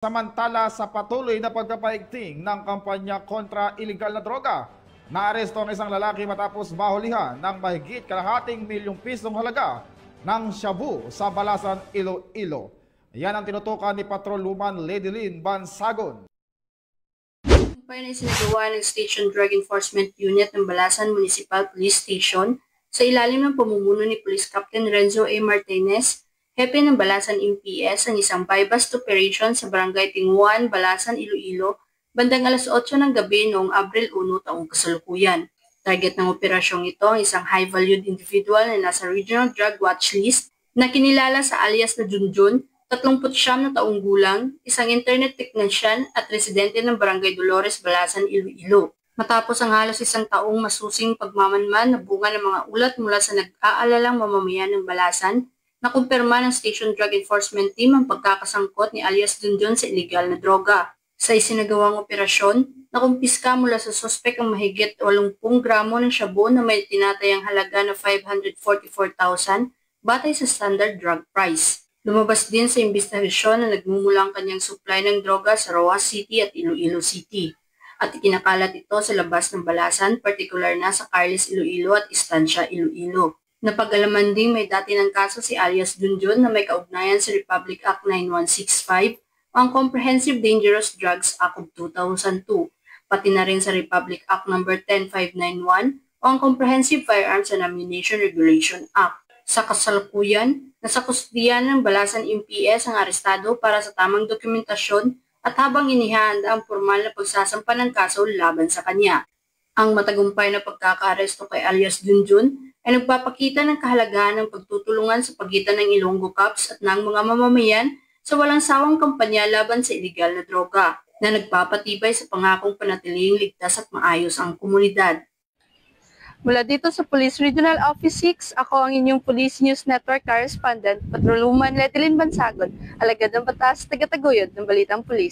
Samantala sa patuloy na pagpapaigting ng kampanya kontra iligal na droga, naaresto ang isang lalaki matapos mahulihan ng mahigit kalahating milyong pisong halaga ng shabu sa Balasan, Iloilo. Yan ang tinutukan ni Patrolwoman Ledilyn Bansagon. Tagumpay na isinagawa ng Station Drug Enforcement Unit ng Balasan Municipal Police Station sa ilalim ng pamumuno ni Police Captain Renzo A. Martinez, Hepe ng Balasan MPS, ang isang buy-bust operation sa Barangay Tingwan, Balasan, Iloilo, bandang alas 8 ng gabi noong Abril 1 taong kasalukuyan. Target ng operasyong ito ang isang high-valued individual na nasa Regional Drug Watch List na kinilala sa alias na Junjun, 39 na taong gulang, isang internet technician at residente ng Barangay Dolores, Balasan, Iloilo. Matapos ang halos isang taong masusing pagmamanman na bunga ng mga ulat mula sa nag-aalalang mamamayan ng Balasan, nakumpirma ng Station Drug Enforcement Team ang pagkakasangkot ni alias Junjun sa iligal na droga. Sa isinagawang operasyon, nakumpiska mula sa sospek ang mahigit 80 gramo ng shabu na may tinatayang halaga na 544,000 batay sa standard drug price. Lumabas din sa imbestigasyon na nagmumula ang kanyang supply ng droga sa Roas City at Iloilo City at ikinakalat ito sa labas ng Balasan, partikular na sa Carles, Iloilo at Estancia, Iloilo. Napag-alaman ding may dati ng kaso si alias Junjun na may kaugnayan sa Republic Act 9165 o ang Comprehensive Dangerous Drugs Act of 2002, pati na rin sa Republic Act No. 10591 o ang Comprehensive Firearms and Ammunition Regulation Act. Sa kasalukuyan, nasa kustudiyan ng Balasan MPS ang arestado para sa tamang dokumentasyon at habang inihahanda ang formal na pagsasampa ng kaso laban sa kanya. Ang matagumpay na pagkakaaresto kay alias Junjun ay nagpapakita ng kahalagahan ng pagtutulungan sa pagitan ng Ilonggo Cops at ng mga mamamayan sa walang sawang kampanya laban sa iligal na droga na nagpapatibay sa pangakong panatiling ligtas at maayos ang komunidad. Mula dito sa Police Regional Office 6, ako ang inyong Police News Network Correspondent, Patrolwoman Ledilyn Bansagon, alagad ng batas, taga-taguyod ng Balitang Pulis.